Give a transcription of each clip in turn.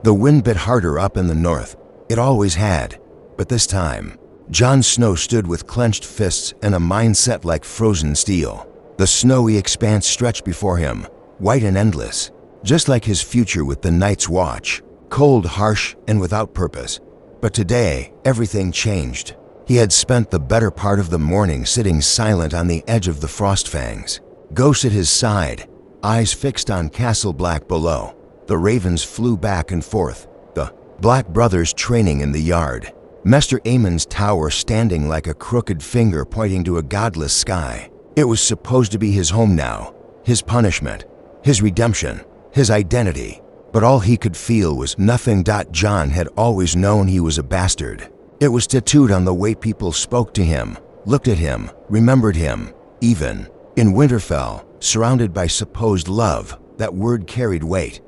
The wind bit harder up in the north. It always had. But this time, Jon Snow stood with clenched fists and a mindset like frozen steel. The snowy expanse stretched before him, white and endless, just like his future with the Night's Watch, cold, harsh, and without purpose. But today, everything changed. He had spent the better part of the morning sitting silent on the edge of the Frostfangs. Ghost at his side, eyes fixed on Castle Black below. The ravens flew back and forth, the Black brothers training in the yard. Maester Aemon's tower standing like a crooked finger pointing to a godless sky. It was supposed to be his home now, his punishment, his redemption, his identity. But all he could feel was nothing. Jon had always known he was a bastard. It was tattooed on the way people spoke to him, looked at him, remembered him. Even in Winterfell, surrounded by supposed love, that word carried weight.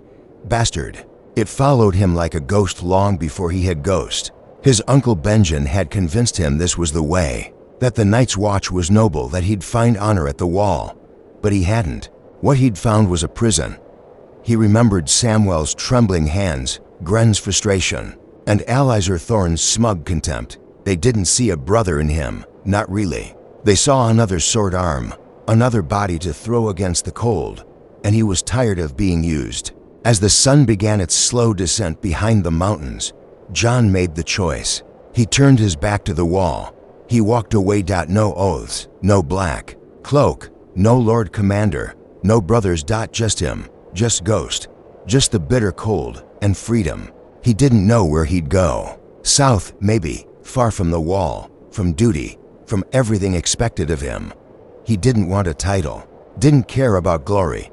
Bastard. It followed him like a ghost long before he had ghost. His uncle Benjen had convinced him this was the way, that the Night's Watch was noble, that he'd find honor at the wall. But he hadn't. What he'd found was a prison. He remembered Samwell's trembling hands, Gren's frustration, and Alizer Thorne's smug contempt. They didn't see a brother in him, not really. They saw another sword arm, another body to throw against the cold, and he was tired of being used. As the sun began its slow descent behind the mountains, Jon made the choice. He turned his back to the wall. He walked away. No oaths, no black cloak, no Lord Commander, no brothers. Just him, just Ghost, just the bitter cold and freedom. He didn't know where he'd go. South, maybe, far from the wall, from duty, from everything expected of him. He didn't want a title, didn't care about glory.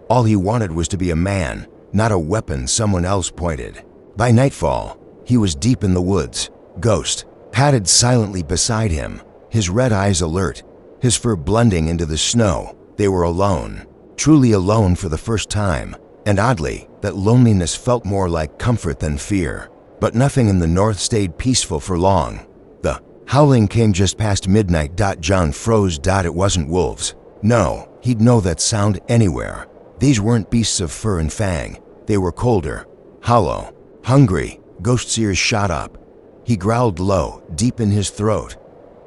All he wanted was to be a man, not a weapon someone else pointed. By nightfall, he was deep in the woods. Ghost padded silently beside him, his red eyes alert, his fur blending into the snow. They were alone, truly alone for the first time, and oddly, that loneliness felt more like comfort than fear. But nothing in the north stayed peaceful for long. The howling came just past midnight. Jon froze. It wasn't wolves. No, he'd know that sound anywhere. These weren't beasts of fur and fang. They were colder, hollow, hungry. Ghost's ears shot up. He growled low, deep in his throat.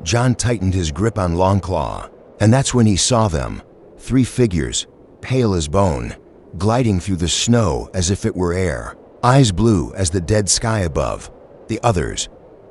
Jon tightened his grip on Longclaw, and that's when he saw them. 3 figures, pale as bone, gliding through the snow as if it were air, eyes blue as the dead sky above. The others,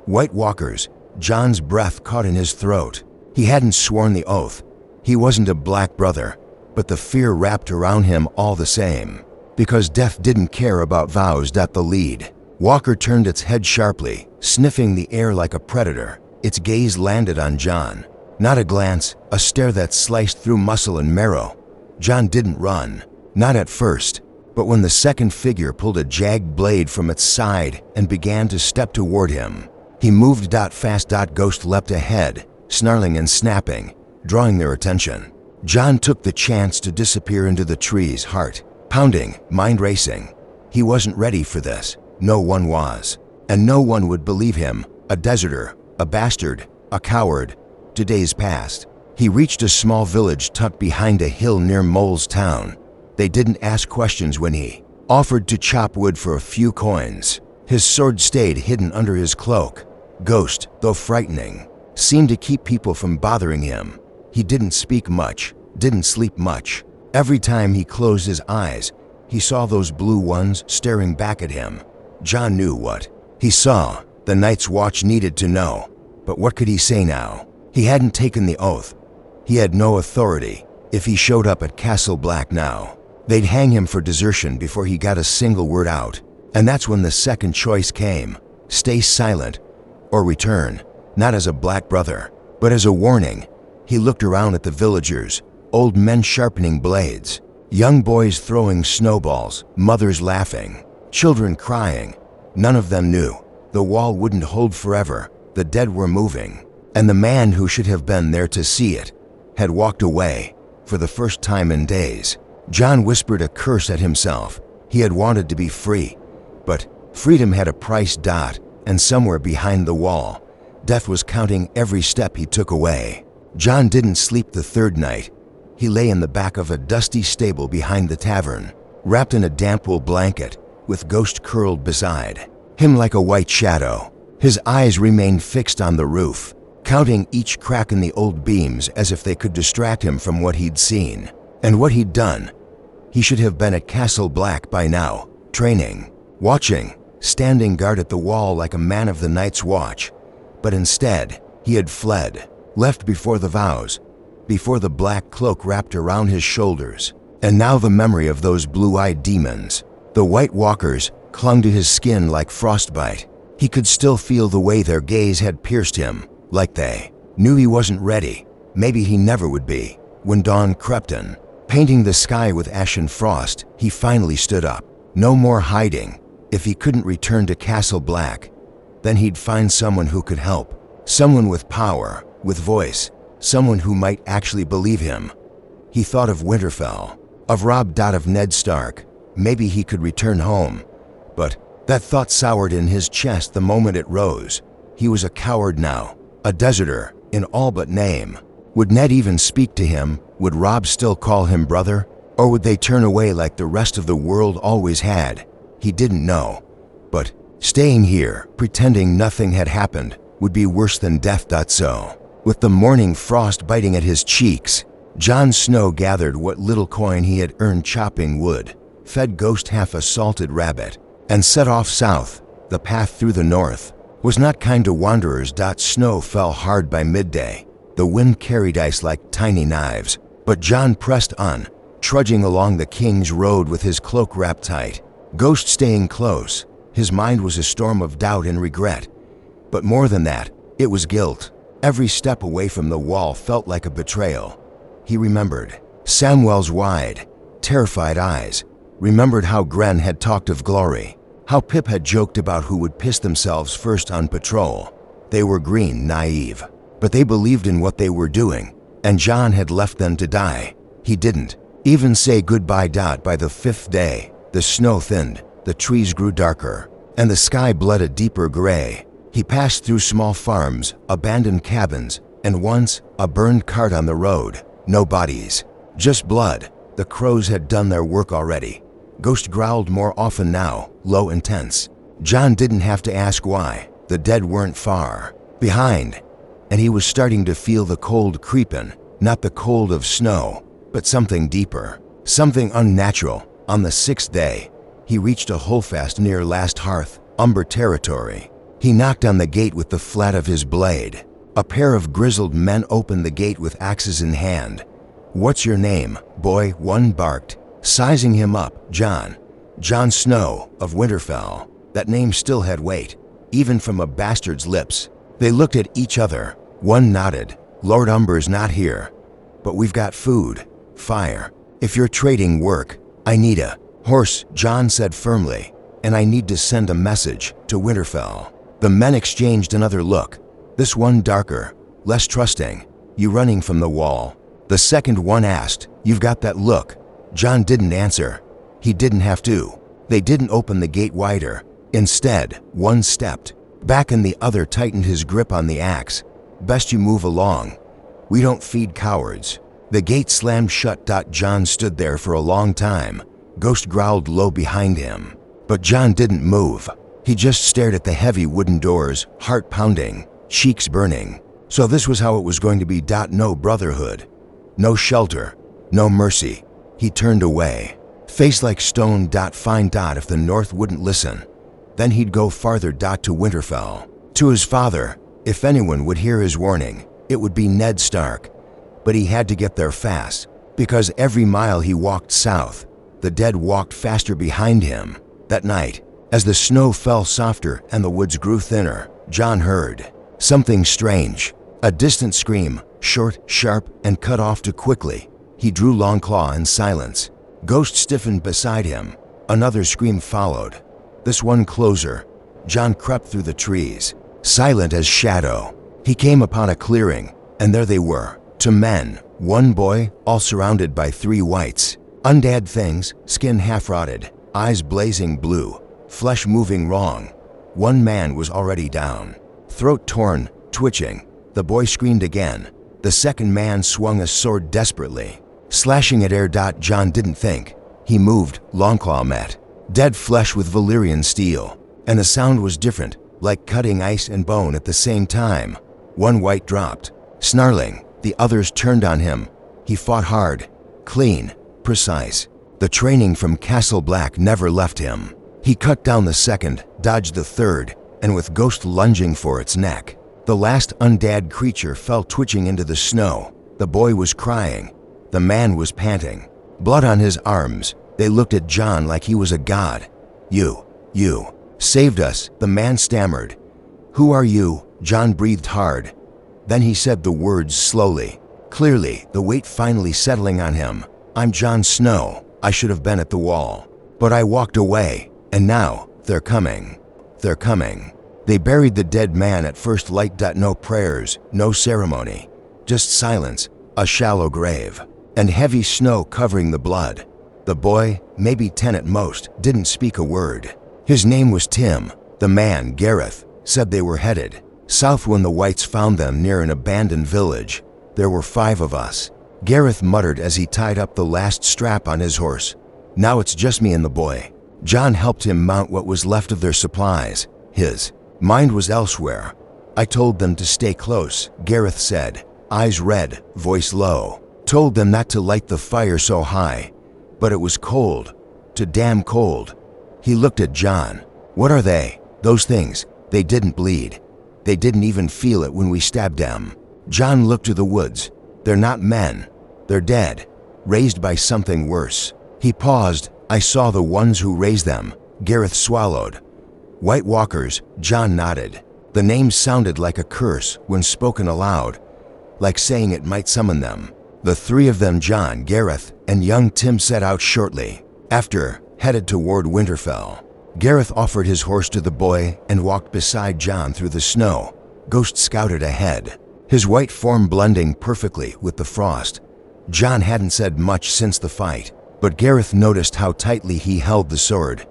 White Walkers. Jon's breath caught in his throat. He hadn't sworn the oath. He wasn't a Black brother, but the fear wrapped around him all the same. Because death didn't care about vows. The lead Walker turned its head sharply, sniffing the air like a predator. Its gaze landed on Jon. Not a glance, a stare that sliced through muscle and marrow. Jon didn't run, not at first, but when the second figure pulled a jagged blade from its side and began to step toward him, he moved. Fast. Ghost leapt ahead, snarling and snapping, drawing their attention. Jon took the chance to disappear into the trees, heart pounding, mind racing. He wasn't ready for this. No one was. And no one would believe him. A deserter, a bastard, a coward. 2 days passed. He reached a small village tucked behind a hill near Mole's town. They didn't ask questions when he offered to chop wood for a few coins. His sword stayed hidden under his cloak. Ghost, though frightening, seemed to keep people from bothering him. He didn't speak much, didn't sleep much. Every time he closed his eyes, he saw those blue ones staring back at him. Jon knew what he saw. The Night's Watch needed to know. But what could he say now? He hadn't taken the oath. He had no authority. If he showed up at Castle Black now, they'd hang him for desertion before he got a single word out. And that's when the second choice came. Stay silent or return, not as a Black brother, but as a warning. He looked around at the villagers, old men sharpening blades, young boys throwing snowballs, mothers laughing, children crying. None of them knew. The wall wouldn't hold forever. The dead were moving. And the man who should have been there to see it had walked away for the first time in days. Jon whispered a curse at himself. He had wanted to be free, but freedom had a price. And somewhere behind the wall, death was counting every step he took away. Jon didn't sleep the third night. He lay in the back of a dusty stable behind the tavern, wrapped in a damp wool blanket, with Ghost curled beside him like a white shadow. His eyes remained fixed on the roof, counting each crack in the old beams as if they could distract him from what he'd seen and what he'd done. He should have been at Castle Black by now, training, watching, standing guard at the wall like a man of the Night's Watch. But instead, he had fled, left before the vows, before the black cloak wrapped around his shoulders. And now the memory of those blue-eyed demons, the White Walkers, clung to his skin like frostbite. He could still feel the way their gaze had pierced him, like they knew he wasn't ready. Maybe he never would be. When dawn crept in, painting the sky with ashen frost, he finally stood up. No more hiding. If he couldn't return to Castle Black, then he'd find someone who could help. Someone with power, with voice, someone who might actually believe him. He thought of Winterfell, of Robb. Of Ned Stark. Maybe he could return home. But that thought soured in his chest the moment it rose. He was a coward now, a deserter in all but name. Would Ned even speak to him? Would Robb still call him brother? Or would they turn away like the rest of the world always had? He didn't know. But staying here, pretending nothing had happened, would be worse than death. So, with the morning frost biting at his cheeks, Jon Snow gathered what little coin he had earned chopping wood, fed Ghost half a salted rabbit, and set off south. The path through the north was not kind to wanderers. Snow fell hard by midday. The wind carried ice like tiny knives, but Jon pressed on, trudging along the King's Road with his cloak wrapped tight, Ghost staying close. His mind was a storm of doubt and regret. But more than that, it was guilt. Every step away from the wall felt like a betrayal. He remembered Samwell's wide, terrified eyes, remembered how Gren had talked of glory, how Pip had joked about who would piss themselves first on patrol. They were green, naive, but they believed in what they were doing, and Jon had left them to die. He didn't even say goodbye. By the fifth day, the snow thinned, the trees grew darker, and the sky bled a deeper gray. He passed through small farms, abandoned cabins, and once a burned cart on the road. No bodies, just blood. The crows had done their work already. Ghost growled more often now, low and tense. Jon didn't have to ask why. The dead weren't far behind, and he was starting to feel the cold creepin', not the cold of snow, but something deeper, something unnatural. On the sixth day, he reached a holdfast near Last Hearth, Umber territory. He knocked on the gate with the flat of his blade. A pair of grizzled men opened the gate with axes in hand. "What's your name, boy?" one barked, sizing him up. Jon Snow of Winterfell." That name still had weight, even from a bastard's lips. They looked at each other. One nodded. "Lord Umber's not here, but we've got food, fire. If you're trading work, I need a horse," Jon said firmly, "and I need to send a message to Winterfell." The men exchanged another look, this one darker, less trusting. "You running from the wall?" The second one asked. "You've got that look." Jon didn't answer. He didn't have to. They didn't open the gate wider. Instead, one stepped back and the other tightened his grip on the axe. "Best you move along. We don't feed cowards." The gate slammed shut. Jon stood there for a long time. Ghost growled low behind him. But Jon didn't move. He just stared at the heavy wooden doors, heart pounding, cheeks burning. So this was how it was going to be. No brotherhood, no shelter, no mercy. He turned away, face like stone. Fine. If the North wouldn't listen, then he'd go farther. To Winterfell, to his father. If anyone would hear his warning, it would be Ned Stark. But he had to get there fast, because every mile he walked south, the dead walked faster behind him. That night, as the snow fell softer and the woods grew thinner, Jon heard something strange. A distant scream, short, sharp, and cut off too quickly. He drew Longclaw in silence. Ghost stiffened beside him. Another scream followed, this one closer. Jon crept through the trees, silent as shadow. He came upon a clearing, and there they were, two men, one boy, all surrounded by three whites. Undead things, skin half-rotted, eyes blazing blue, flesh moving wrong. One man was already down, throat torn, twitching. The boy screamed again. The second man swung a sword desperately, slashing at air. Jon didn't think. He moved. Longclaw met. dead flesh with Valyrian steel, and the sound was different, like cutting ice and bone at the same time. One wight dropped, snarling. The others turned on him. He fought hard, clean, precise. The training from Castle Black never left him. He cut down the second, dodged the third, and with Ghost lunging for its neck, the last undead creature fell twitching into the snow. The boy was crying. The man was panting, blood on his arms. They looked at Jon like he was a god. You saved us," the man stammered. "Who are you?" Jon breathed hard. Then he said the words slowly, clearly, the weight finally settling on him. "I'm Jon Snow. I should have been at the wall. But I walked away, and now they're coming. They're coming." They buried the dead man at first light. No prayers, no ceremony, just silence, a shallow grave, and heavy snow covering the blood. The boy, maybe 10 at most, didn't speak a word. His name was Tim. The man, Gareth, said they were headed south when the whites found them near an abandoned village. "There were 5 of us," Gareth muttered as he tied up the last strap on his horse. "Now it's just me and the boy." Jon helped him mount what was left of their supplies. His mind was elsewhere. "I told them to stay close," Gareth said, eyes red, voice low. "Told them not to light the fire so high. But it was cold, too damn cold." He looked at Jon. "What are they? Those things? They didn't bleed. They didn't even feel it when we stabbed them." Jon looked to the woods. "They're not men. They're dead, raised by something worse." He paused. "I saw the ones who raised them," Gareth swallowed. "White Walkers," Jon nodded. The name sounded like a curse when spoken aloud, like saying it might summon them. The 3 of them, Jon, Gareth, and young Tim, set out shortly after, headed toward Winterfell. Gareth offered his horse to the boy and walked beside Jon through the snow. Ghost scouted ahead, his white form blending perfectly with the frost. Jon hadn't said much since the fight, but Gareth noticed how tightly he held the sword,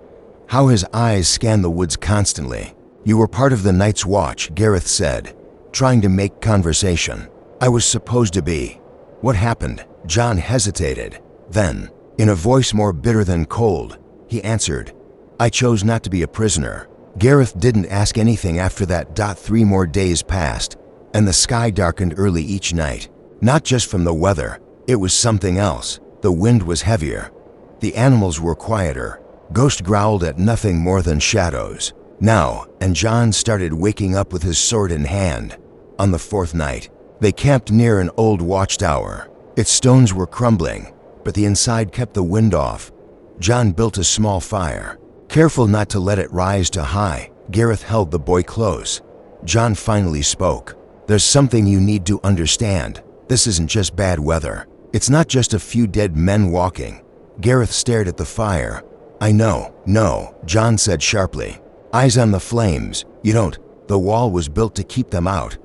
how his eyes scanned the woods constantly. "You were part of the Night's Watch," Gareth said, trying to make conversation. "I was supposed to be. What happened?" Jon hesitated. Then, in a voice more bitter than cold, he answered, "I chose not to be a prisoner." Gareth didn't ask anything after that. 3 more days passed, and the sky darkened early each night. Not just from the weather, it was something else. The wind was heavier. The animals were quieter. Ghost growled at nothing more than shadows. Now, and Jon started waking up with his sword in hand. On the 4th night, they camped near an old watchtower. Its stones were crumbling, but the inside kept the wind off. Jon built a small fire. Careful not to let it rise too high, Gareth held the boy close. Jon finally spoke. "There's something you need to understand. This isn't just bad weather. It's not just a few dead men walking." Gareth stared at the fire. "I know, no," Jon said sharply. "Eyes on the flames. You don't. The wall was built to keep them out.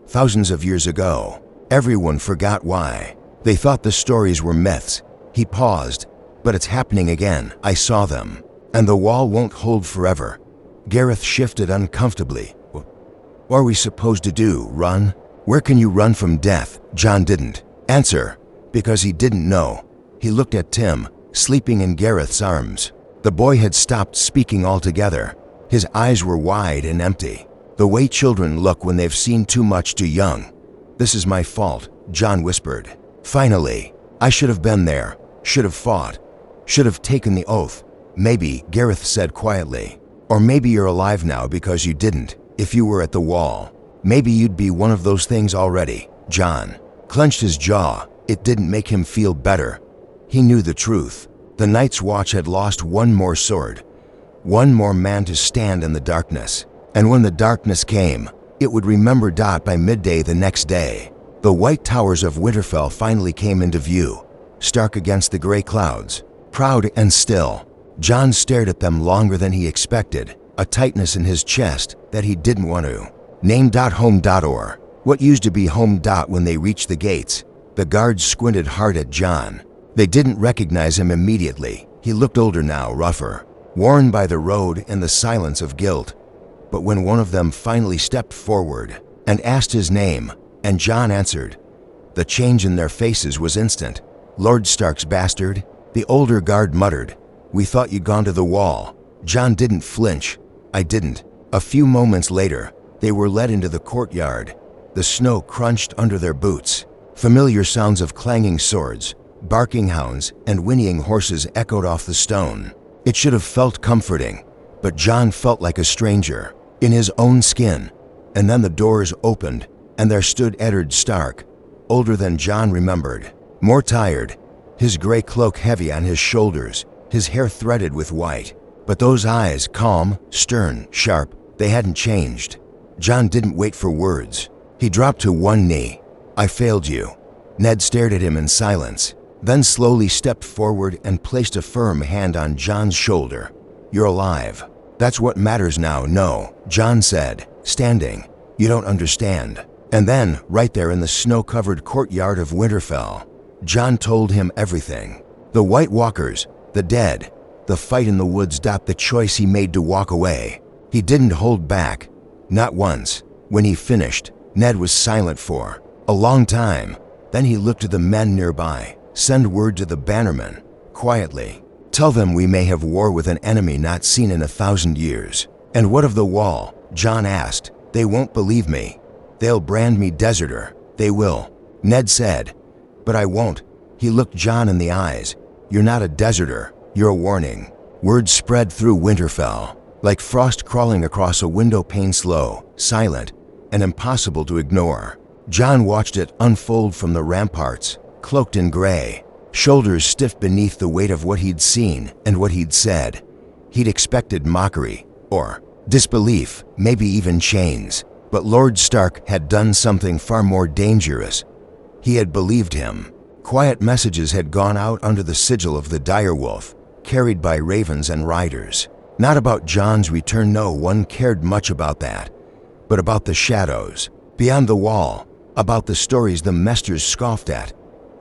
Thousands of years ago. Everyone forgot why. They thought the stories were myths." He paused. "But it's happening again. I saw them. And the wall won't hold forever." Gareth shifted uncomfortably. "What are we supposed to do? Run? Where can you run from death?" Jon didn't answer, because he didn't know. He looked at Tim, sleeping in Gareth's arms. The boy had stopped speaking altogether. His eyes were wide and empty, the way children look when they've seen too much too young. "This is my fault," Jon whispered. "Finally, I should have been there, should have fought, should have taken the oath." "Maybe," Gareth said quietly. "Or maybe you're alive now because you didn't. If you were at the wall, maybe you'd be one of those things already." Jon clenched his jaw. It didn't make him feel better. He knew the truth. The Night's Watch had lost one more sword, one more man to stand in the darkness. And when the darkness came, it would remember. By midday the next day, the white towers of Winterfell finally came into view, stark against the gray clouds, proud and still. Jon stared at them longer than he expected, a tightness in his chest that he didn't want to name. Home. Or what used to be home. When they reached the gates, the guards squinted hard at Jon. They didn't recognize him immediately. He looked older now, rougher, worn by the road and the silence of guilt. But when one of them finally stepped forward and asked his name, and Jon answered, the change in their faces was instant. "Lord Stark's bastard," the older guard muttered. We thought you'd gone to the wall." Jon didn't flinch. I didn't. A few moments later, they were led into the courtyard. The snow crunched under their boots. Familiar sounds of clanging swords, barking hounds, and whinnying horses echoed off the stone. It should have felt comforting, but Jon felt like a stranger, in his own skin. And then the doors opened, and there stood Eddard Stark, older than Jon remembered, more tired, his gray cloak heavy on his shoulders, his hair threaded with white. But those eyes, calm, stern, sharp, they hadn't changed. Jon didn't wait for words. He dropped to one knee. "I failed you." Ned stared at him in silence, then slowly stepped forward and placed a firm hand on Jon's shoulder. "You're alive. That's what matters now." "No," Jon said, standing. "You don't understand." And then, right there in the snow-covered courtyard of Winterfell, Jon told him everything. The White Walkers, the dead, the fight in the woods, the choice he made to walk away. He didn't hold back. Not once. When he finished, Ned was silent for a long time. Then he looked at the men nearby. "Send word to the bannermen, quietly. Tell them we may have war with an enemy not seen in 1,000 years." "And what of the wall?" Jon asked. "They won't believe me. They'll brand me deserter." "They will," Ned said. "But I won't." He looked Jon in the eyes. "You're not a deserter. You're a warning." Word spread through Winterfell, like frost crawling across a window pane, slow, silent, and impossible to ignore. Jon watched it unfold from the ramparts, cloaked in gray, shoulders stiff beneath the weight of what he'd seen and what he'd said. He'd expected mockery, or disbelief, maybe even chains. But Lord Stark had done something far more dangerous. He had believed him. Quiet messages had gone out under the sigil of the direwolf, carried by ravens and riders. Not about Jon's return, no one cared much about that, but about the shadows, beyond the wall, about the stories the Mesters scoffed at,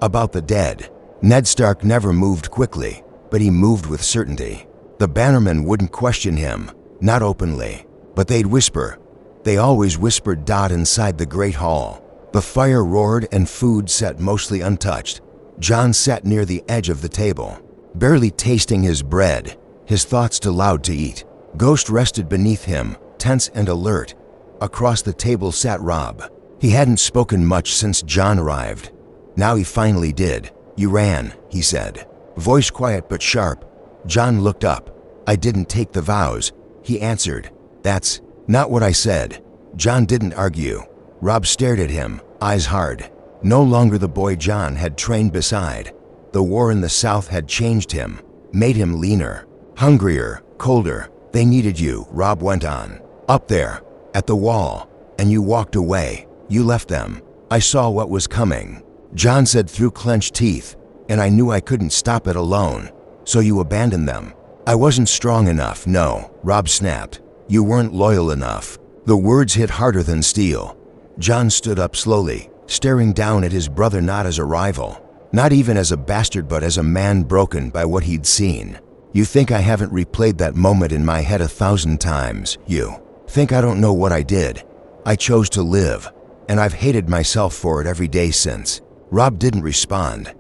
about the dead. Ned Stark never moved quickly, but he moved with certainty. The bannermen wouldn't question him, not openly, but they'd whisper. They always whispered. Inside the great hall, the fire roared and food sat mostly untouched. Jon sat near the edge of the table, barely tasting his bread, his thoughts too loud to eat. Ghost rested beneath him, tense and alert. Across the table sat Robb. He hadn't spoken much since Jon arrived. Now he finally did. "You ran," he said, voice quiet but sharp. Jon looked up. "I didn't take the vows," he answered. "That's not what I said." Jon didn't argue. Robb stared at him, eyes hard. No longer the boy Jon had trained beside. The war in the south had changed him, made him leaner, hungrier, colder. "They needed you," Robb went on. "Up there, at the wall. And you walked away. You left them. I saw what was coming," Jon said through clenched teeth. "And I knew I couldn't stop it alone. So you abandoned them." "I wasn't strong enough." "No," Robb snapped. "You weren't loyal enough." The words hit harder than steel. Jon stood up slowly, staring down at his brother, not as a rival, not even as a bastard, but as a man broken by what he'd seen. "You think I haven't replayed that moment in my head 1,000 times? You think I don't know what I did? I chose to live, and I've hated myself for it every day since." Robb didn't respond.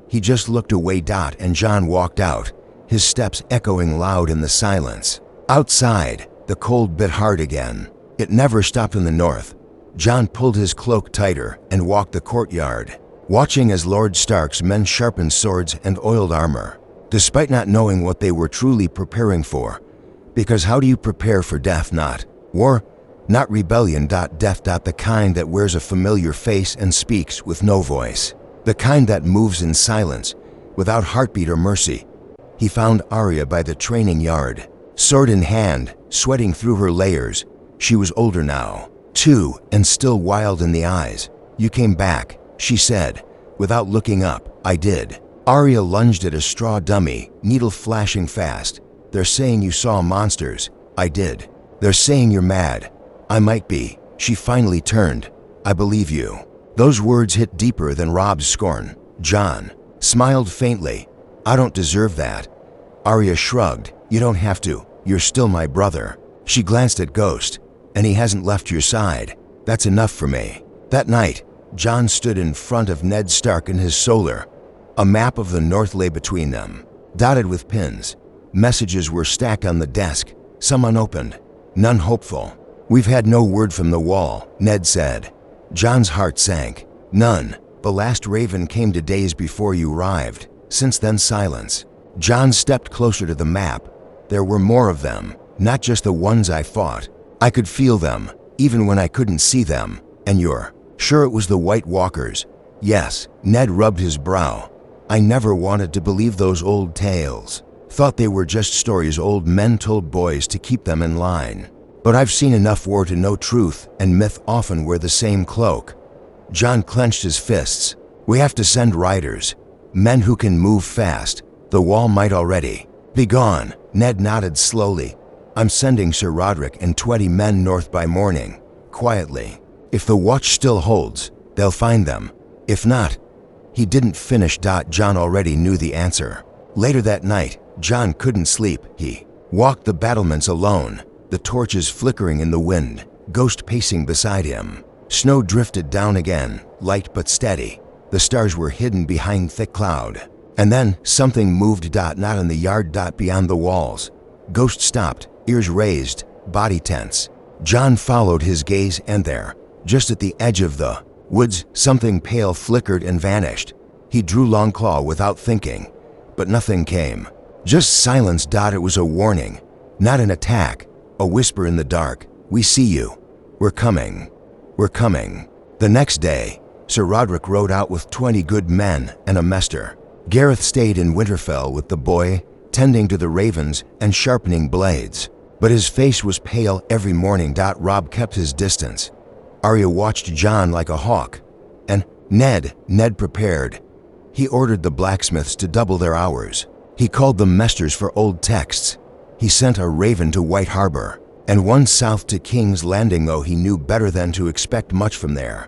He just looked away. And Jon walked out, his steps echoing loud in the silence. Outside, the cold bit hard again. It never stopped in the north. Jon pulled his cloak tighter and walked the courtyard, watching as Lord Stark's men sharpened swords and oiled armor, despite not knowing what they were truly preparing for. Because how do you prepare for death? Not war, not rebellion. Death. The kind that wears a familiar face and speaks with no voice. The kind that moves in silence, without heartbeat or mercy. He found Arya by the training yard, sword in hand, sweating through her layers. She was older now, too, and still wild in the eyes. "You came back," she said, without looking up. "I did." Arya lunged at a straw dummy, needle flashing fast. "They're saying you saw monsters." "I did." "They're saying you're mad." "I might be." She finally turned. "I believe you." Those words hit deeper than Robb's scorn. Jon smiled faintly. "I don't deserve that." Arya shrugged. "You don't have to. You're still my brother." She glanced at Ghost. "And he hasn't left your side. That's enough for me." That night, Jon stood in front of Ned Stark and his solar. A map of the north lay between them, dotted with pins. Messages were stacked on the desk, some unopened, none hopeful. "We've had no word from the wall," Ned said. Jon's heart sank. "None. The last raven came 2 days before you arrived. Since then, silence." Jon stepped closer to the map. There were more of them, not just the ones I fought. I could feel them, even when I couldn't see them. "And you're sure it was the White Walkers?" "Yes." Ned rubbed his brow. "I never wanted to believe those old tales. Thought they were just stories old men told boys to keep them in line. But I've seen enough war to know truth and myth often wear the same cloak." Jon clenched his fists. "We have to send riders, men who can move fast. The wall might already be gone." Ned nodded slowly. "I'm sending Sir Roderick and 20 men north by morning, quietly. If the watch still holds, they'll find them. If not..." He didn't finish. Jon already knew the answer. Later that night, Jon couldn't sleep. He walked the battlements alone, the torches flickering in the wind, Ghost pacing beside him. Snow drifted down again, light but steady. The stars were hidden behind thick cloud. And then something moved. Not in the yard. Beyond the walls. Ghost stopped, ears raised, body tense. Jon followed his gaze, and there, just at the edge of the woods, something pale flickered and vanished. He drew Longclaw without thinking, but nothing came. Just silence. It was a warning, not an attack. A whisper in the dark. "We see you. We're coming. We're coming." The next day, Sir Roderick rode out with 20 good men and a mester. Gareth stayed in Winterfell with the boy, tending to the ravens and sharpening blades. But his face was pale every morning. Robb kept his distance. Arya watched Jon like a hawk. And Ned prepared. He ordered the blacksmiths to double their hours. He called the mesters for old texts. He sent a raven to White Harbor, and one south to King's Landing, though he knew better than to expect much from there.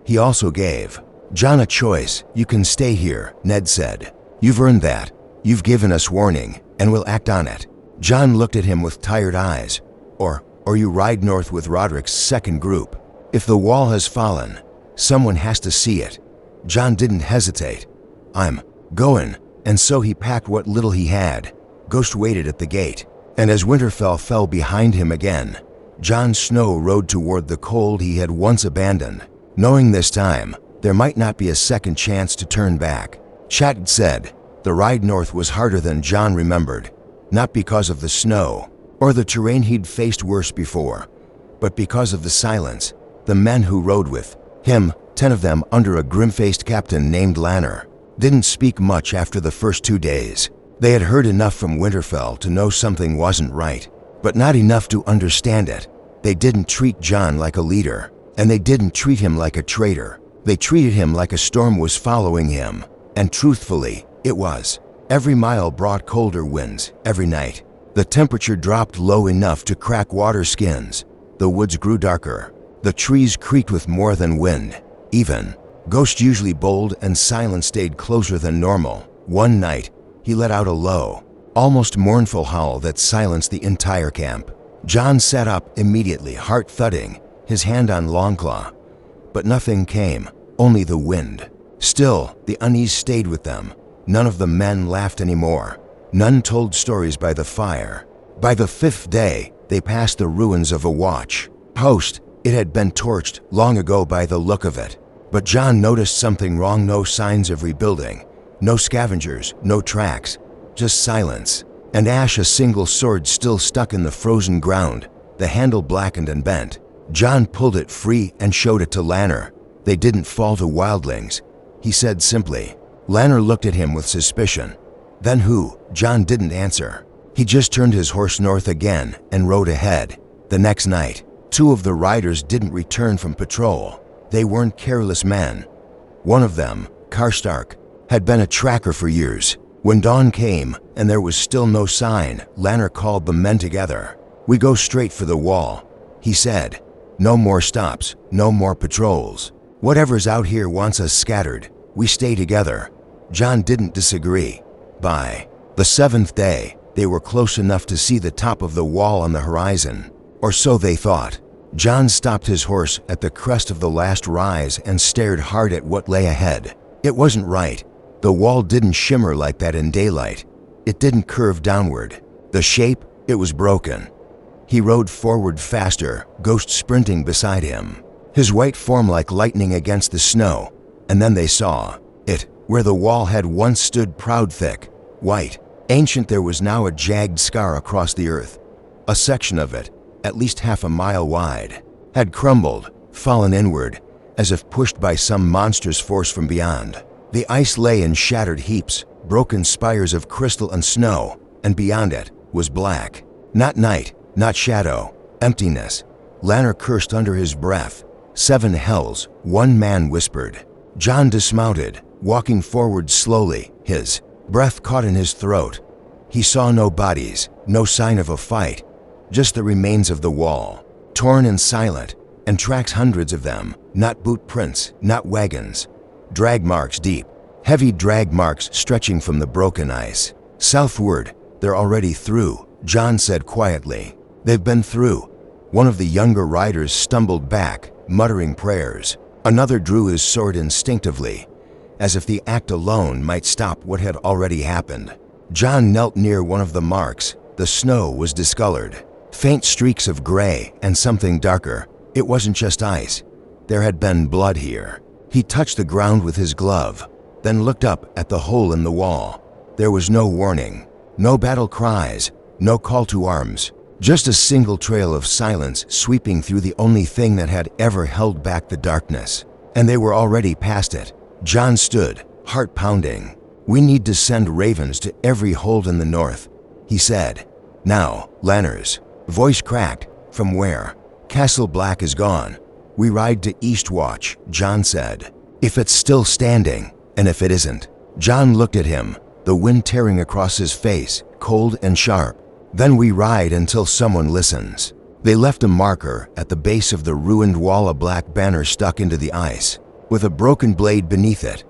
He also gave Jon a choice. "You can stay here," Ned said. "You've earned that. You've given us warning, and we'll act on it." Jon looked at him with tired eyes. Or you ride north with Roderick's second group. If the wall has fallen, someone has to see it." Jon didn't hesitate. "I'm going." And so he packed what little he had. Ghost waited at the gate, and as Winterfell fell behind him again, Jon Snow rode toward the cold he had once abandoned, knowing this time there might not be a second chance to turn back. Chat said the ride north was harder than Jon remembered, not because of the snow or the terrain he'd faced worse before, but because of the silence. The men who rode with him, 10 of them under a grim-faced captain named Lannister, didn't speak much after the first 2 days. They had heard enough from Winterfell to know something wasn't right, but not enough to understand it. They didn't treat Jon like a leader, and they didn't treat him like a traitor. They treated him like a storm was following him, and truthfully, it was. Every mile brought colder winds, every night. The temperature dropped low enough to crack water skins. The woods grew darker. The trees creaked with more than wind. Even Ghost, usually bold and silent, stayed closer than normal. One night, he let out a low, almost mournful howl that silenced the entire camp. Jon sat up immediately, heart thudding, his hand on Longclaw. But nothing came, only the wind. Still, the unease stayed with them. None of the men laughed anymore. None told stories by the fire. By the 5th day, they passed the ruins of a watch post. It had been torched long ago by the look of it. But Jon noticed something wrong. No signs of rebuilding. No scavengers, no tracks. Just silence. And ash, a single sword still stuck in the frozen ground, the handle blackened and bent. Jon pulled it free and showed it to Lannister. "They didn't fall to wildlings," he said simply. Lannister looked at him with suspicion. "Then who?" Jon didn't answer. He just turned his horse north again and rode ahead. The next night, 2 of the riders didn't return from patrol. They weren't careless men. One of them, Karstark, had been a tracker for years. When dawn came and there was still no sign, Lannister called the men together. "We go straight for the wall," he said. "No more stops, no more patrols. Whatever's out here wants us scattered. We stay together." Jon didn't disagree. By the 7th day, they were close enough to see the top of the wall on the horizon. Or so they thought. Jon stopped his horse at the crest of the last rise and stared hard at what lay ahead. It wasn't right. The wall didn't shimmer like that in daylight. It didn't curve downward. The shape, it was broken. He rode forward faster, Ghost sprinting beside him, his white form like lightning against the snow. And then they saw it. Where the wall had once stood proud, thick, white, ancient, there was now a jagged scar across the earth. A section of it, at least half a mile wide, had crumbled, fallen inward, as if pushed by some monstrous force from beyond. The ice lay in shattered heaps, broken spires of crystal and snow, and beyond it was black. Not night, not shadow, emptiness. Lannister cursed under his breath. 7 hells, one man whispered. Jon dismounted, walking forward slowly, his breath caught in his throat. He saw no bodies, no sign of a fight, just the remains of the wall, torn and silent, and tracks, hundreds of them, not boot prints, not wagons. Drag marks deep, heavy drag marks stretching from the broken ice. Southward, they're already through, Jon said quietly. They've been through. One of the younger riders stumbled back, muttering prayers. Another drew his sword instinctively, as if the act alone might stop what had already happened. Jon knelt near one of the marks. The snow was discolored, faint streaks of gray and something darker. It wasn't just ice. There had been blood here. He touched the ground with his glove, then looked up at the hole in the wall. There was no warning, no battle cries, no call to arms, just a single trail of silence sweeping through the only thing that had ever held back the darkness. And they were already past it. Jon stood, heart pounding. We need to send ravens to every hold in the north, he said. Now, Lannister's voice cracked. From where? Castle Black is gone. We ride to Eastwatch, Jon said. If it's still standing, and if it isn't. Jon looked at him, the wind tearing across his face, cold and sharp. Then we ride until someone listens. They left a marker at the base of the ruined wall, a black banner stuck into the ice, with a broken blade beneath it.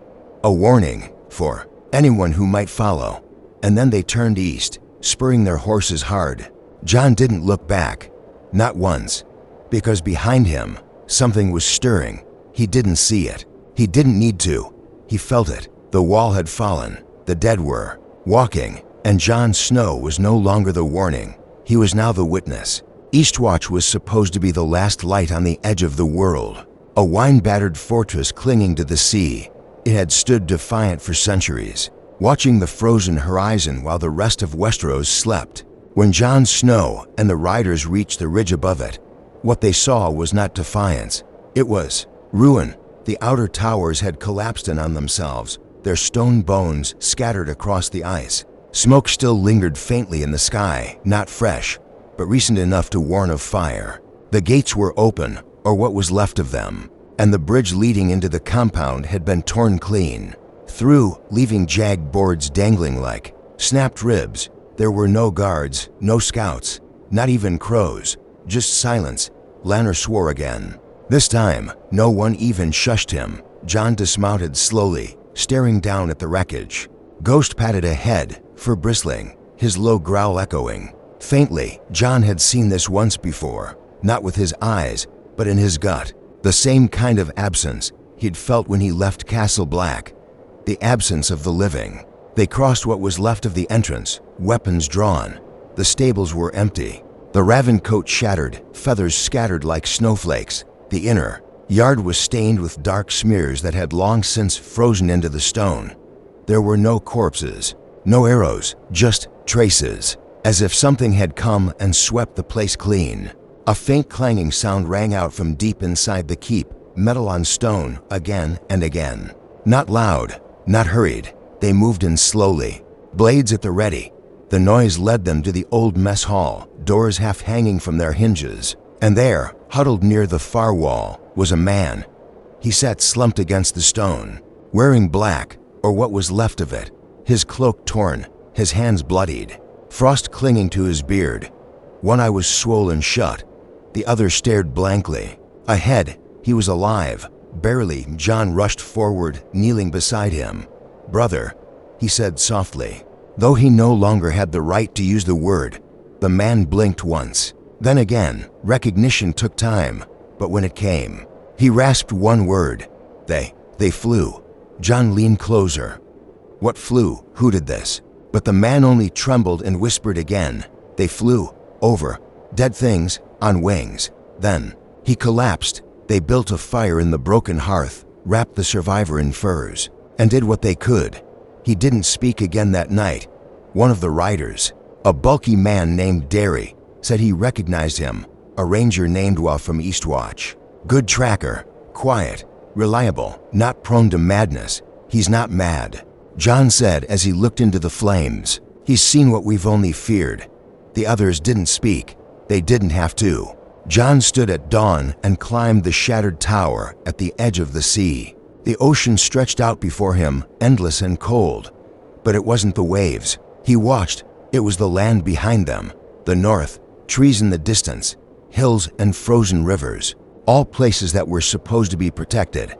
A warning for anyone who might follow. And then they turned east, spurring their horses hard. Jon didn't look back, not once, because behind him, something was stirring. He didn't see it. He didn't need to. He felt it. The wall had fallen. The dead were walking, and Jon Snow was no longer the warning. He was now the witness. Eastwatch was supposed to be the last light on the edge of the world, a wine-battered fortress clinging to the sea. It had stood defiant for centuries, watching the frozen horizon while the rest of Westeros slept. When Jon Snow and the riders reached the ridge above it, what they saw was not defiance. It was ruin. The outer towers had collapsed in on themselves, their stone bones scattered across the ice. Smoke still lingered faintly in the sky, not fresh, but recent enough to warn of fire. The gates were open, or what was left of them, and the bridge leading into the compound had been torn clean through, leaving jagged boards dangling like snapped ribs. There were no guards, no scouts, not even crows, just silence. Lannister swore again. This time, no one even shushed him. Jon dismounted slowly, staring down at the wreckage. Ghost patted ahead, fur bristling, his low growl echoing. Faintly, Jon had seen this once before, not with his eyes, but in his gut. The same kind of absence he'd felt when he left Castle Black. The absence of the living. They crossed what was left of the entrance, weapons drawn. The stables were empty. The raven coat shattered, feathers scattered like snowflakes. The inner yard was stained with dark smears that had long since frozen into the stone. There were no corpses, no arrows, just traces, as if something had come and swept the place clean. A faint clanging sound rang out from deep inside the keep, metal on stone, again and again. Not loud, not hurried. They moved in slowly, blades at the ready. The noise led them to the old mess hall, doors half hanging from their hinges. And there, huddled near the far wall, was a man. He sat slumped against the stone, wearing black, or what was left of it, his cloak torn, his hands bloodied, frost clinging to his beard. One eye was swollen shut, the other stared blankly. Ahead, he was alive, barely. Jon rushed forward, kneeling beside him. "Brother," he said softly. Though he no longer had the right to use the word, the man blinked once. Then again, recognition took time, but when it came, he rasped one word. They flew. Jon leaned closer. What flew? Who did this? But the man only trembled and whispered again. They flew over dead things on wings. Then he collapsed. They built a fire in the broken hearth, wrapped the survivor in furs, and did what they could. He didn't speak again that night. One of the riders, a bulky man named Derry, said he recognized him, a ranger named Wa from Eastwatch. Good tracker, quiet, reliable, not prone to madness. He's not mad, Jon said as he looked into the flames. He's seen what we've only feared. The others didn't speak. They didn't have to. Jon stood at dawn and climbed the shattered tower at the edge of the sea. The ocean stretched out before him, endless and cold. But it wasn't the waves. He watched. It was the land behind them. The north, trees in the distance, hills and frozen rivers, all places that were supposed to be protected.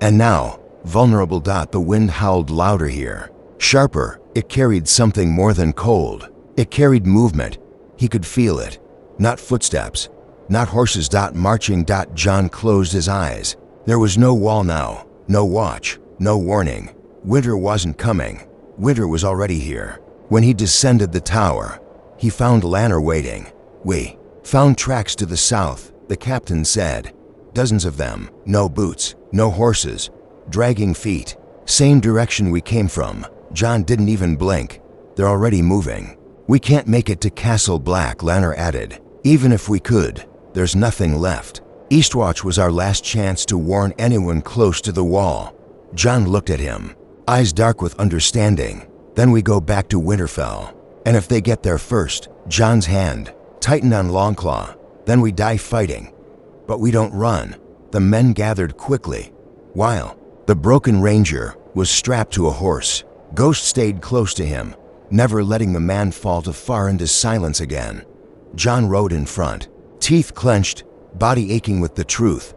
And now, vulnerable. The wind howled louder here. Sharper, it carried something more than cold. It carried movement. He could feel it. Not footsteps, not horses. Marching. Jon closed his eyes. There was no wall now, no watch, no warning. Winter wasn't coming. Winter was already here. When he descended the tower, he found Lannister waiting. We found tracks to the south, the captain said. Dozens of them, no boots, no horses, dragging feet. Same direction we came from. Jon didn't even blink. They're already moving. We can't make it to Castle Black, Lannister added. Even if we could, there's nothing left. Eastwatch was our last chance to warn anyone close to the wall. Jon looked at him, eyes dark with understanding. Then we go back to Winterfell. And if they get there first, Jon's hand tightened on Longclaw, then we die fighting. But we don't run. The men gathered quickly. While the broken ranger was strapped to a horse, Ghost stayed close to him, never letting the man fall too far into silence again. Jon rode in front, teeth clenched, body aching with the truth.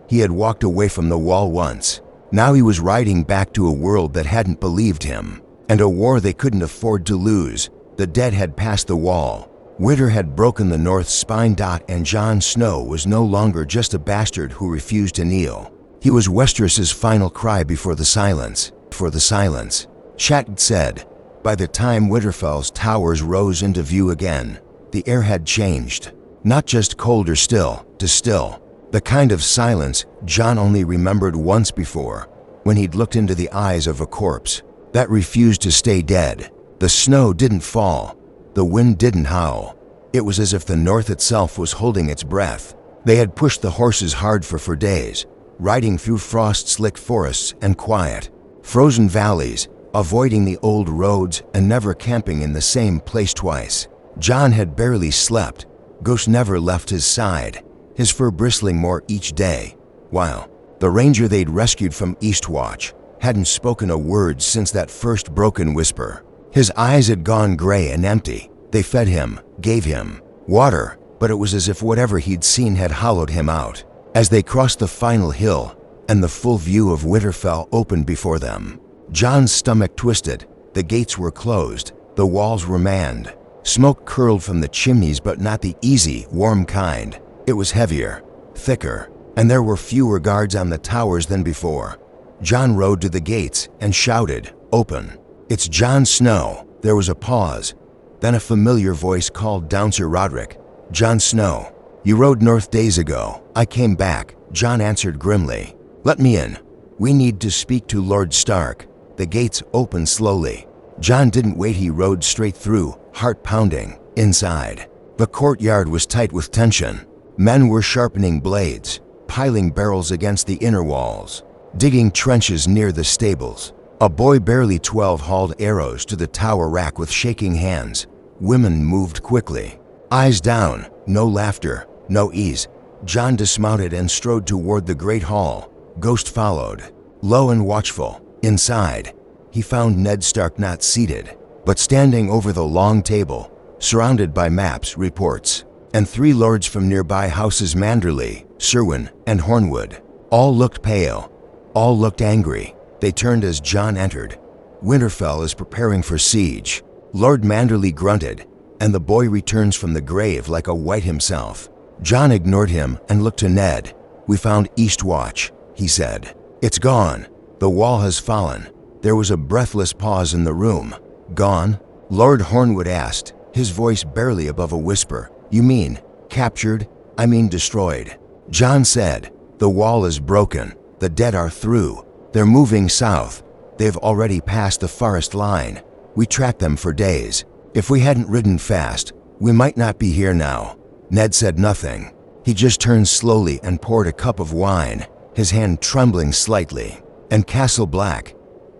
He had walked away from the wall once. Now he was riding back to a world that hadn't believed him, and a war they couldn't afford to lose. The dead had passed the wall. Winter had broken the North's spine. And Jon Snow was no longer just a bastard who refused to kneel. He was Westeros's final cry before the silence. For the silence, Shattuck said. By the time Winterfell's towers rose into view again, the air had changed. Not just colder still, to still. The kind of silence Jon only remembered once before, when he'd looked into the eyes of a corpse that refused to stay dead. The snow didn't fall. The wind didn't howl. It was as if the north itself was holding its breath. They had pushed the horses hard for days, riding through frost-slicked forests and quiet, frozen valleys, avoiding the old roads and never camping in the same place twice. Jon had barely slept. Ghost never left his side, his fur bristling more each day, while the ranger they'd rescued from Eastwatch hadn't spoken a word since that first broken whisper. His eyes had gone gray and empty. They fed him, gave him water, but it was as if whatever he'd seen had hollowed him out. As they crossed the final hill and the full view of Winterfell opened before them, Jon's stomach twisted. The gates were closed. The walls were manned. Smoke curled from the chimneys, but not the easy, warm kind. It was heavier, thicker, and there were fewer guards on the towers than before. Jon rode to the gates and shouted, "Open." "It's Jon Snow." There was a pause. Then a familiar voice called down Sir Roderick. "Jon Snow, you rode north days ago." "I came back," Jon answered grimly. "Let me in. We need to speak to Lord Stark." The gates opened slowly. Jon didn't wait. He rode straight through, heart pounding. Inside, the courtyard was tight with tension. Men were sharpening blades, piling barrels against the inner walls, digging trenches near the stables. A boy barely 12 hauled arrows to the tower rack with shaking hands. Women moved quickly, eyes down, no laughter, no ease. Jon dismounted and strode toward the great hall. Ghost followed, low and watchful. Inside, he found Ned Stark not seated, but standing over the long table, surrounded by maps, reports, and 3 lords from nearby houses, Manderley, Serwyn, and Hornwood. All looked pale, all looked angry. They turned as Jon entered. "Winterfell is preparing for siege," Lord Manderley grunted, "and the boy returns from the grave like a wight himself." Jon ignored him and looked to Ned. "We found Eastwatch," he said. "It's gone. The wall has fallen." There was a breathless pause in the room. "Gone?" Lord Hornwood asked, his voice barely above a whisper. You mean, captured? I mean destroyed. Jon said, the wall is broken. The dead are through. They're moving south. They've already passed the forest line. We tracked them for days. If we hadn't ridden fast, we might not be here now. Ned said nothing. He just turned slowly and poured a cup of wine, his hand trembling slightly. And Castle Black?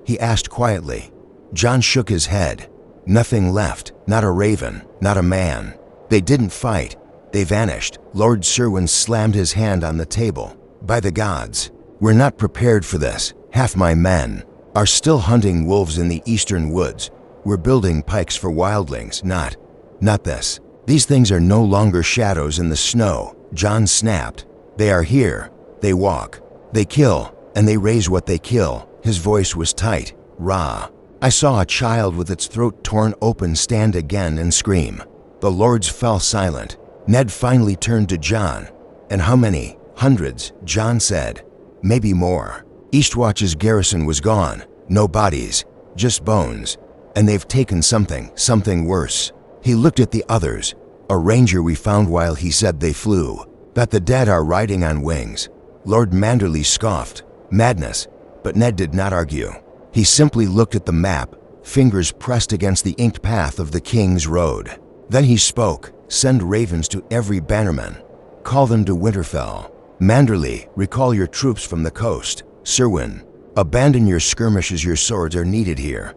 He asked quietly. Jon shook his head. Nothing left, not a raven, not a man. They didn't fight. They vanished. Lord Serwyn slammed his hand on the table. By the gods, we're not prepared for this. Half my men are still hunting wolves in the eastern woods. We're building pikes for wildlings, not this. These things are no longer shadows in the snow, Jon snapped. They are here. They walk. They kill, and they raise what they kill. His voice was tight, raw. I saw a child with its throat torn open stand again and scream. The lords fell silent. Ned finally turned to Jon. And how many? Hundreds, Jon said. Maybe more. Eastwatch's garrison was gone. No bodies, just bones. And they've taken something worse. He looked at the others. A ranger we found while he said they flew. That the dead are riding on wings. Lord Manderley scoffed. Madness. But Ned did not argue. He simply looked at the map, fingers pressed against the inked path of the King's Road. Then he spoke. Send ravens to every bannerman. Call them to Winterfell. Manderley, recall your troops from the coast. Serwyn, abandon your skirmishes, your swords are needed here.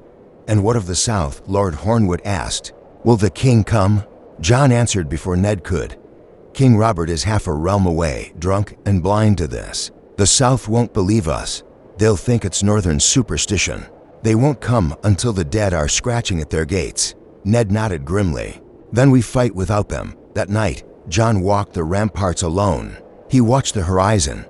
And what of the south? Lord Hornwood asked. Will the king come? Jon answered before Ned could. King Robert is half a realm away, drunk and blind to this. The south won't believe us. They'll think it's northern superstition. They won't come until the dead are scratching at their gates. Ned nodded grimly. Then we fight without them. That night, Jon walked the ramparts alone. He watched the horizon,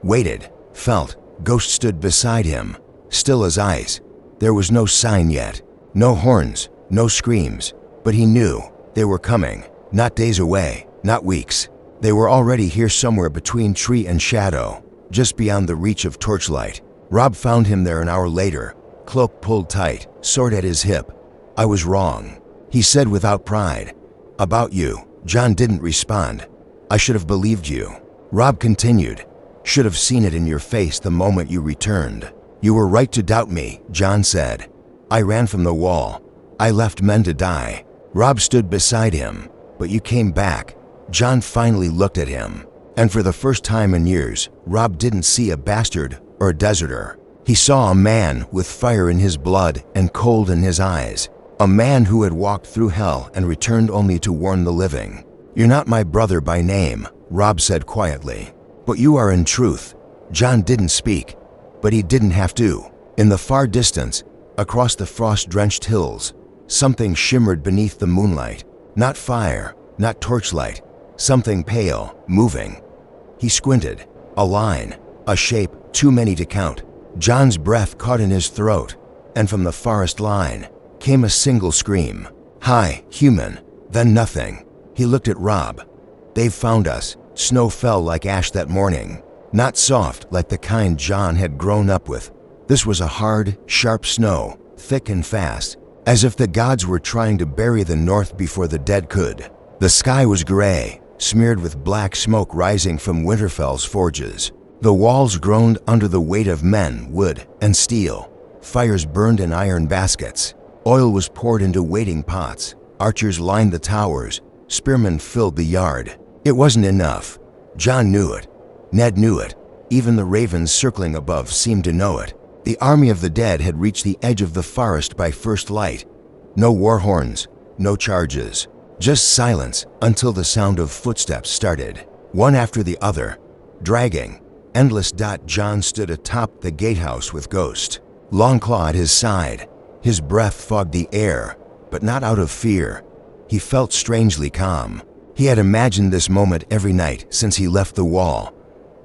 waited, felt. Ghost stood beside him, still as ice. There was no sign yet. No horns, no screams. But he knew they were coming. Not days away, not weeks. They were already here somewhere between tree and shadow, just beyond the reach of torchlight. Robb found him there an hour later, cloak pulled tight, sword at his hip. I was wrong, he said without pride. About you. Jon didn't respond. I should have believed you. Robb continued. Should have seen it in your face the moment you returned. You were right to doubt me, Jon said. I ran from the wall. I left men to die. Robb stood beside him. But you came back. Jon finally looked at him. And for the first time in years, Robb didn't see a bastard or a deserter. He saw a man with fire in his blood and cold in his eyes. A man who had walked through hell and returned only to warn the living. You're not my brother by name, Robb said quietly. But you are in truth. Jon didn't speak, but he didn't have to. In the far distance, across the frost-drenched hills, something shimmered beneath the moonlight. Not fire, not torchlight. Something pale, moving. He squinted. A line, a shape, too many to count. Jon's breath caught in his throat, and from the forest line came a single scream. Hi, human. Then nothing. He looked at Robb. They've found us. Snow fell like ash that morning. Not soft like the kind Jon had grown up with. This was a hard, sharp snow, thick and fast, as if the gods were trying to bury the north before the dead could. The sky was gray, smeared with black smoke rising from Winterfell's forges. The walls groaned under the weight of men, wood, and steel. Fires burned in iron baskets. Oil was poured into waiting pots. Archers lined the towers. Spearmen filled the yard. It wasn't enough. Jon knew it. Ned knew it. Even the ravens circling above seemed to know it. The army of the dead had reached the edge of the forest by first light. No war horns, no charges. Just silence until the sound of footsteps started, one after the other, dragging. Endless. Jon stood atop the gatehouse with Ghost, Longclaw at his side. His breath fogged the air, but not out of fear. He felt strangely calm. He had imagined this moment every night since he left the wall.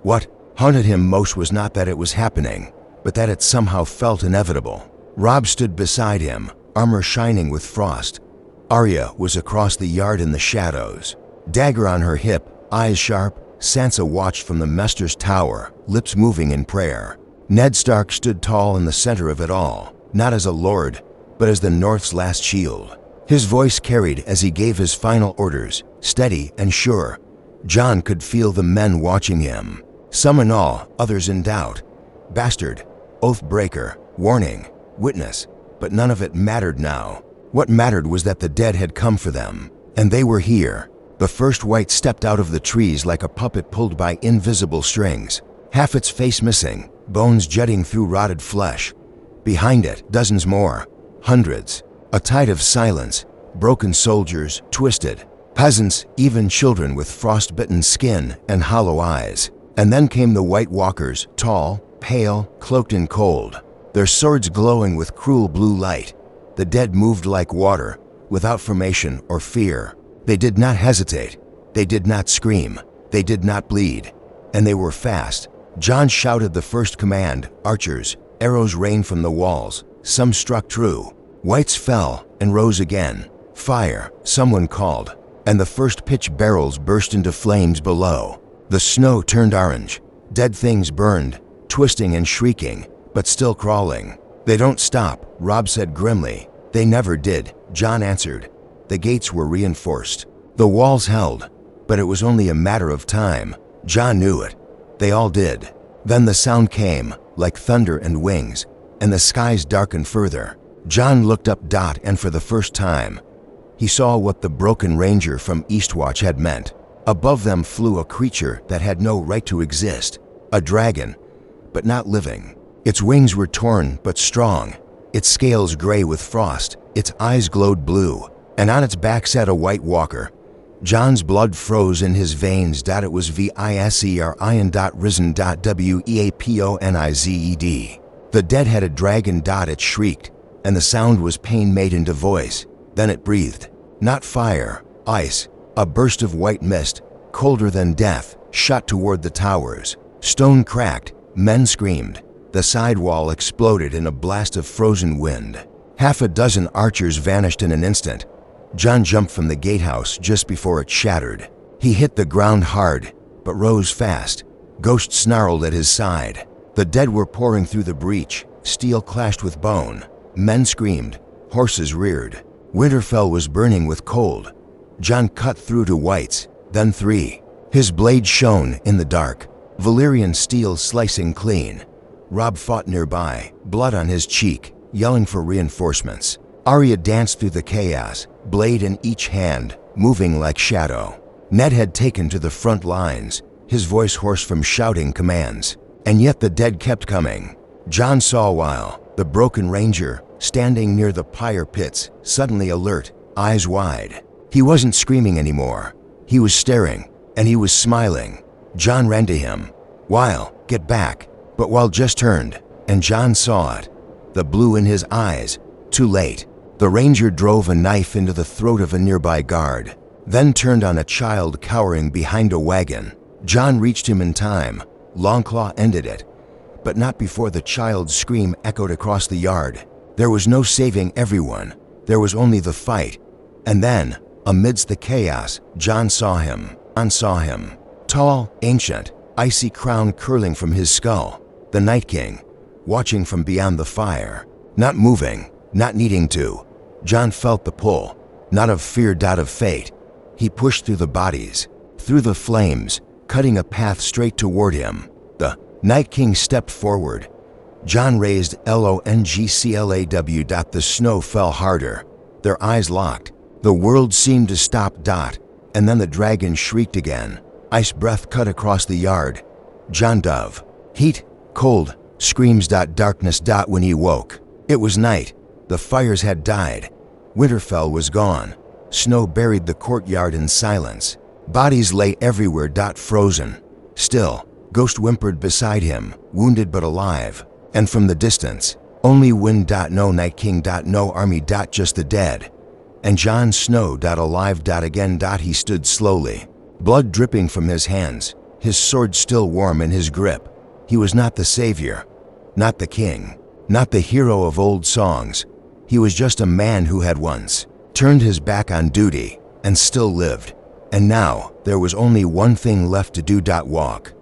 What haunted him most was not that it was happening, but that it somehow felt inevitable. Robb stood beside him, armor shining with frost. Arya was across the yard in the shadows, dagger on her hip, eyes sharp. Sansa watched from the Maester's tower, lips moving in prayer. Ned Stark stood tall in the center of it all, not as a lord, but as the North's last shield. His voice carried as he gave his final orders, steady and sure. Jon could feel the men watching him. Some in awe, others in doubt. Bastard, oath-breaker, warning, witness, but none of it mattered now. What mattered was that the dead had come for them, and they were here. The first white stepped out of the trees like a puppet pulled by invisible strings, half its face missing, bones jutting through rotted flesh. Behind it, dozens more, hundreds. A tide of silence, broken soldiers, twisted, peasants, even children with frostbitten skin and hollow eyes. And then came the White Walkers, tall, pale, cloaked in cold, their swords glowing with cruel blue light. The dead moved like water, without formation or fear. They did not hesitate. They did not scream. They did not bleed. And they were fast. Jon shouted the first command, archers. Arrows rained from the walls. Some struck true. Whites fell and rose again. Fire, someone called, and the first pitch barrels burst into flames below. The snow turned orange. Dead things burned, twisting and shrieking, but still crawling. They don't stop, Robb said grimly. They never did, Jon answered. The gates were reinforced. The walls held, but it was only a matter of time. Jon knew it. They all did. Then the sound came, like thunder and wings, and the skies darkened further. Jon looked up, and for the first time, he saw what the broken ranger from Eastwatch had meant. Above them flew a creature that had no right to exist, a dragon, but not living. Its wings were torn but strong, its scales gray with frost, its eyes glowed blue, and on its back sat a White Walker. Jon's blood froze in his veins. It was Viserin. Weaponized. The dead had a dragon. It shrieked, and the sound was pain made into voice. Then it breathed. Not fire, ice. A burst of white mist, colder than death, shot toward the towers. Stone cracked, men screamed. The side wall exploded in a blast of frozen wind. Half a dozen archers vanished in an instant. Jon jumped from the gatehouse just before it shattered. He hit the ground hard, but rose fast. Ghost snarled at his side. The dead were pouring through the breach. Steel clashed with bone. Men screamed. Horses reared. Winterfell was burning with cold. Jon cut through to whites, then three. His blade shone in the dark, Valyrian steel slicing clean. Robb fought nearby, blood on his cheek, yelling for reinforcements. Arya danced through the chaos, blade in each hand, moving like shadow. Ned had taken to the front lines, his voice hoarse from shouting commands. And yet the dead kept coming. Jon saw while the broken ranger, standing near the pyre pits, suddenly alert, eyes wide. He wasn't screaming anymore. He was staring, and he was smiling. Jon ran to him. Weil, get back. But Weil just turned, and Jon saw it. The blue in his eyes. Too late. The ranger drove a knife into the throat of a nearby guard, then turned on a child cowering behind a wagon. Jon reached him in time. Longclaw ended it, but not before the child's scream echoed across the yard. There was no saving everyone. There was only the fight. And then, amidst the chaos, Jon saw him. Tall, ancient, icy crown curling from his skull. The Night King, watching from beyond the fire. Not moving, not needing to. Jon felt the pull, not of fear, of fate. He pushed through the bodies, through the flames, cutting a path straight toward him. The Night King stepped forward. Jon raised Longclaw. The snow fell harder. Their eyes locked. The world seemed to stop. And then the dragon shrieked again. Ice breath cut across the yard. Jon dove. Heat, cold, screams. Darkness. When he woke, it was night. The fires had died. Winterfell was gone. Snow buried the courtyard in silence. Bodies lay everywhere. Frozen. Still, Ghost whimpered beside him, wounded but alive. And from the distance, only wind. No Night King. No army. Just the dead. And Jon Snow. Alive. Again. He stood slowly, blood dripping from his hands, his sword still warm in his grip. He was not the savior, not the king, not the hero of old songs. He was just a man who had once turned his back on duty and still lived. And now there was only one thing left to do. Walk.